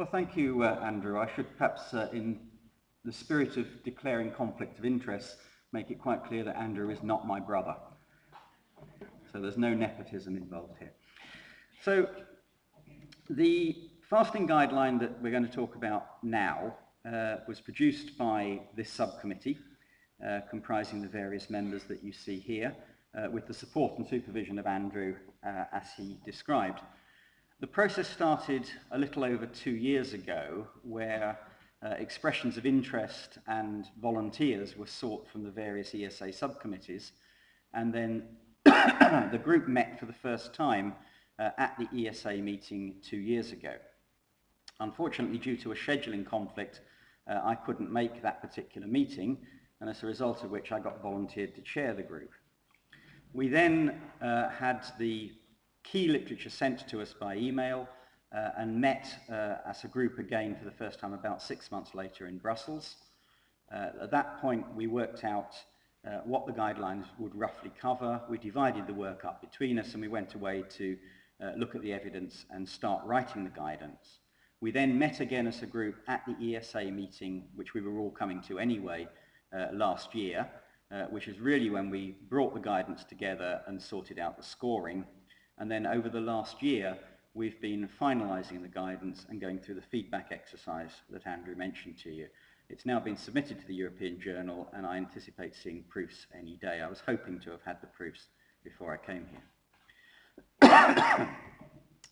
Well, thank you, Andrew. I should perhaps, in the spirit of declaring conflict of interest, make it quite clear that Andrew is not my brother. So there's no nepotism involved here. So the fasting guideline that we're going to talk about now was produced by this subcommittee, comprising the various members that you see here, with the support and supervision of Andrew, as he described. The process started a little over 2 years ago, where expressions of interest and volunteers were sought from the various ESA subcommittees, and then the group met for the first time at the ESA meeting 2 years ago. Unfortunately, due to a scheduling conflict, I couldn't make that particular meeting, and as a result of which I got volunteered to chair the group. We then had the key literature sent to us by email and met as a group again for the first time about 6 months later in Brussels. At that point, we worked out what the guidelines would roughly cover. We divided the work up between us and we went away to look at the evidence and start writing the guidance. We then met again as a group at the ESA meeting, which we were all coming to anyway, last year, which is really when we brought the guidance together and sorted out the scoring. And then over the last year, we've been finalising the guidance and going through the feedback exercise that Andrew mentioned to you. It's now been submitted to the European Journal, and I anticipate seeing proofs any day. I was hoping to have had the proofs before I came here.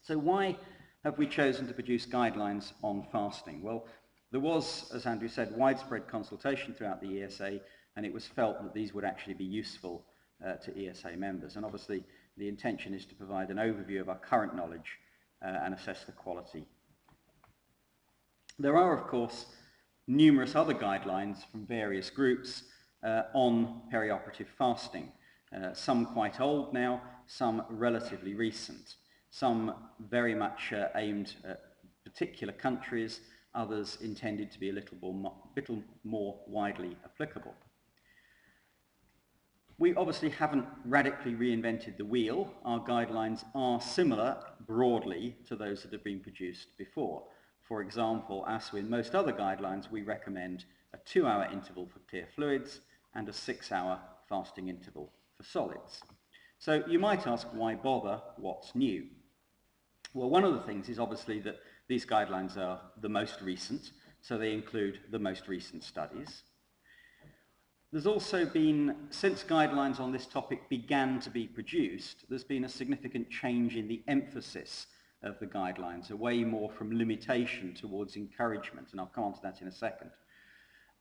So why have we chosen to produce guidelines on fasting? Well, there was, as Andrew said, widespread consultation throughout the ESA, and it was felt that these would actually be useful to ESA members. And obviously, the intention is to provide an overview of our current knowledge and assess the quality. There are, of course, numerous other guidelines from various groups on perioperative fasting. Some quite old now, some relatively recent. Some very much aimed at particular countries, others intended to be a little more widely applicable. We obviously haven't radically reinvented the wheel. Our guidelines are similar broadly to those that have been produced before. For example, as with most other guidelines, we recommend a 2-hour interval for clear fluids and a 6-hour fasting interval for solids. So you might ask, why bother? What's new? Well, one of the things is obviously that these guidelines are the most recent, so they include the most recent studies. There's also been, since guidelines on this topic began to be produced, there's been a significant change in the emphasis of the guidelines, away more from limitation towards encouragement, and I'll come on to that in a second.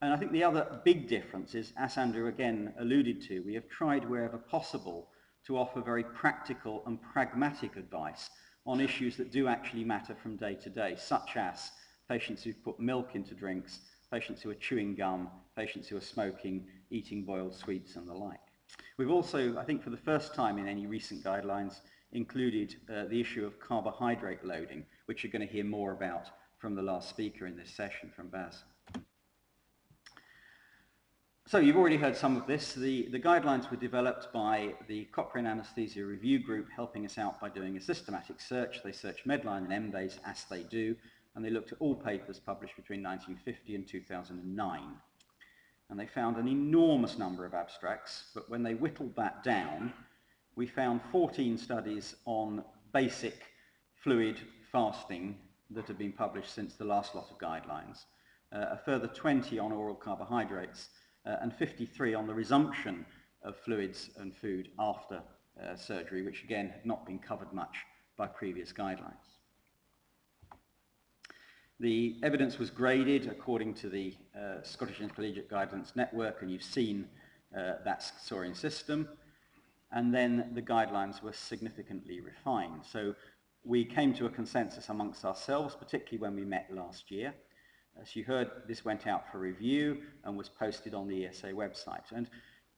And I think the other big difference is, as Andrew again alluded to, we have tried wherever possible to offer very practical and pragmatic advice on issues that do actually matter from day to day, such as patients who put milk into drinks, patients who are chewing gum, patients who are smoking, eating boiled sweets and the like. We've also, I think for the first time in any recent guidelines, included the issue of carbohydrate loading, which you're going to hear more about from the last speaker in this session, from Baz. So you've already heard some of this. The guidelines were developed by the Cochrane Anaesthesia Review Group, helping us out by doing a systematic search. They searched Medline and Embase, as they do, and they looked at all papers published between 1950 and 2009. And they found an enormous number of abstracts, but when they whittled that down, we found 14 studies on basic fluid fasting that have been published since the last lot of guidelines, a further 20 on oral carbohydrates, and 53 on the resumption of fluids and food after surgery, which again had not been covered much by previous guidelines. The evidence was graded according to the Scottish Intercollegiate Guidance Network, and you've seen that scoring system. And then the guidelines were significantly refined. So we came to a consensus amongst ourselves, particularly when we met last year. As you heard, this went out for review and was posted on the ESA website. And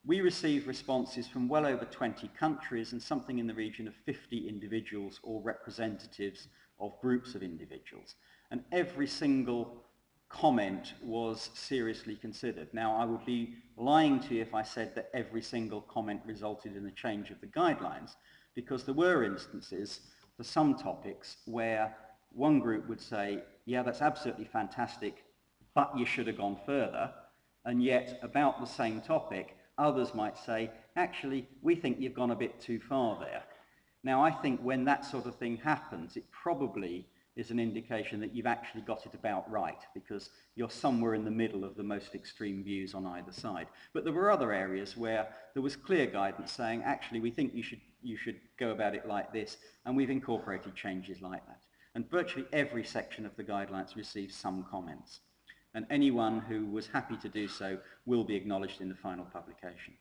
we received responses from well over 20 countries and something in the region of 50 individuals or representatives of groups of individuals. And every single comment was seriously considered. Now, I would be lying to you if I said that every single comment resulted in a change of the guidelines, because there were instances for some topics where one group would say, yeah, that's absolutely fantastic, but you should have gone further. And yet, about the same topic, others might say, actually, we think you've gone a bit too far there. Now, I think when that sort of thing happens, it probably is an indication that you've actually got it about right, because you're somewhere in the middle of the most extreme views on either side. But there were other areas where there was clear guidance saying, actually, we think you should go about it like this, and we've incorporated changes like that. And virtually every section of the guidelines received some comments. And anyone who was happy to do so will be acknowledged in the final publication.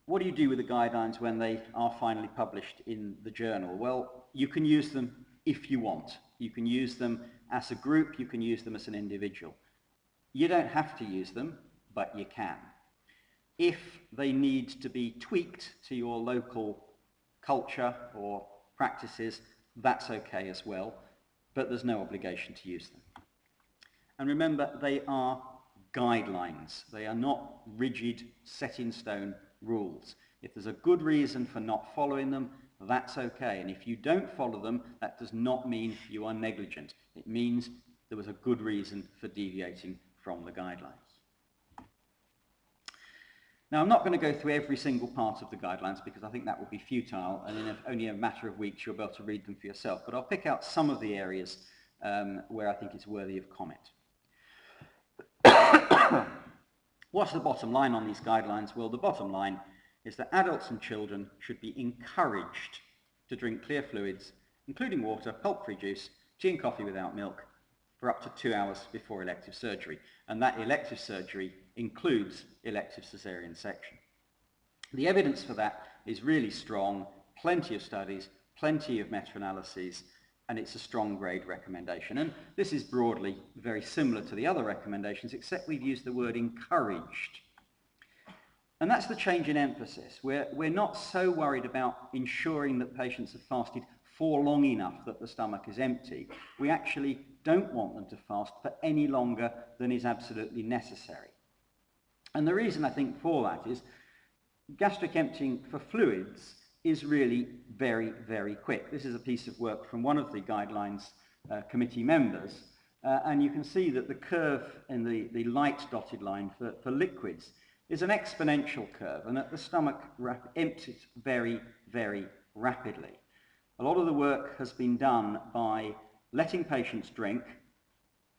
What do you do with the guidelines when they are finally published in the journal? Well, you can use them if you want. You can use them as a group, you can use them as an individual. You don't have to use them, but you can. If they need to be tweaked to your local culture or practices, that's okay as well, but there's no obligation to use them. And remember, they are guidelines. They are not rigid, set-in-stone rules. If there's a good reason for not following them, that's okay. And if you don't follow them, that does not mean you are negligent. It means there was a good reason for deviating from the guidelines. Now, I'm not going to go through every single part of the guidelines because I think that would be futile, and in only a matter of weeks you'll be able to read them for yourself. But I'll pick out some of the areas where I think it's worthy of comment. What's the bottom line on these guidelines? Well, the bottom line is that adults and children should be encouraged to drink clear fluids, including water, pulp-free juice, tea and coffee without milk, for up to 2 hours before elective surgery. And that elective surgery includes elective caesarean section. The evidence for that is really strong, plenty of studies, plenty of meta-analyses, and it's a strong grade recommendation. And this is broadly very similar to the other recommendations, except we've used the word encouraged. And that's the change in emphasis. We're not so worried about ensuring that patients have fasted for long enough that the stomach is empty. We actually don't want them to fast for any longer than is absolutely necessary. And the reason I think for that is gastric emptying for fluids is really very, very quick. This is a piece of work from one of the guidelines committee members, and you can see that the curve in the light dotted line for liquids is an exponential curve, and that the stomach empties very, very rapidly. A lot of the work has been done by letting patients drink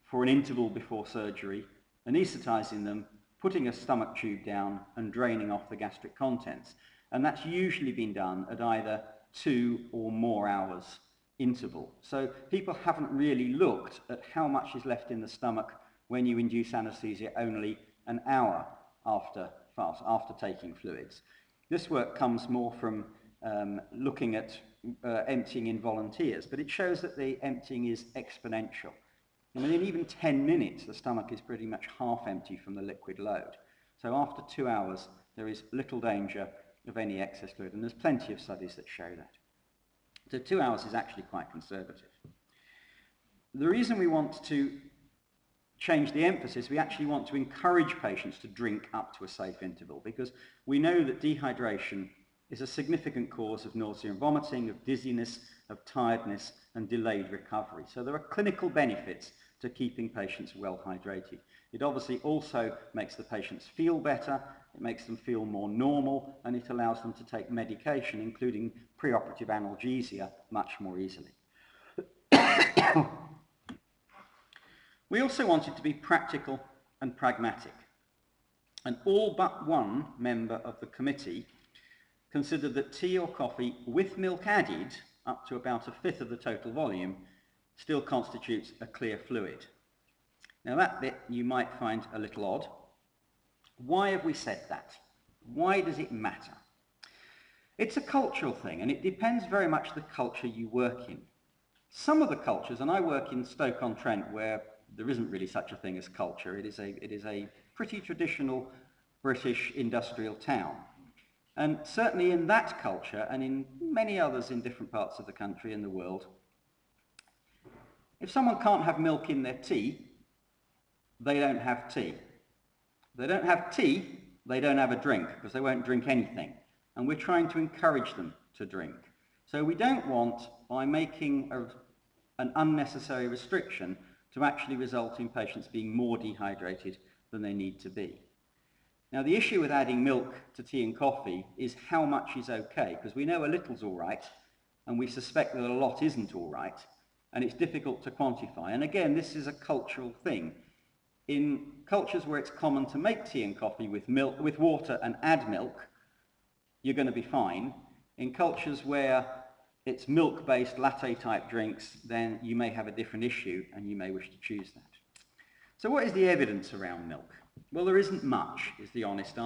for an interval before surgery, anaesthetizing them, putting a stomach tube down and draining off the gastric contents. And that's usually been done at either 2 or more hours interval. So people haven't really looked at how much is left in the stomach when you induce anesthesia only an hour after taking fluids. This work comes more from looking at emptying in volunteers, but it shows that the emptying is exponential. I mean, in even 10 minutes, the stomach is pretty much half empty from the liquid load. So after 2 hours, there is little danger of any excess fluid, and there's plenty of studies that show that. So 2 hours is actually quite conservative. The reason we want to change the emphasis, we actually want to encourage patients to drink up to a safe interval, because we know that dehydration is a significant cause of nausea and vomiting, of dizziness, of tiredness, and delayed recovery. So there are clinical benefits to keeping patients well hydrated. It obviously also makes the patients feel better, it makes them feel more normal, and it allows them to take medication, including preoperative analgesia, much more easily. We also wanted to be practical and pragmatic, and all but one member of the committee considered that tea or coffee with milk added, up to about 1/5 of the total volume, still constitutes a clear fluid. Now that bit you might find a little odd. Why have we said that? Why does it matter? It's a cultural thing, and it depends very much the culture you work in. Some of the cultures, and I work in Stoke-on-Trent where there isn't really such a thing as culture, it is a pretty traditional British industrial town. And certainly in that culture, and in many others in different parts of the country and the world, if someone can't have milk in their tea, they don't have tea. If they don't have tea, they don't have a drink, because they won't drink anything. And we're trying to encourage them to drink. So we don't want, by making an unnecessary restriction, to actually result in patients being more dehydrated than they need to be. Now, the issue with adding milk to tea and coffee is how much is okay, because we know a little's all right, and we suspect that a lot isn't all right, and it's difficult to quantify. And again, this is a cultural thing. In cultures where it's common to make tea and coffee with milk, with water and add milk, you're going to be fine. In cultures where it's milk-based latte-type drinks, then you may have a different issue, and you may wish to choose that. So what is the evidence around milk? Well, there isn't much, is the honest answer.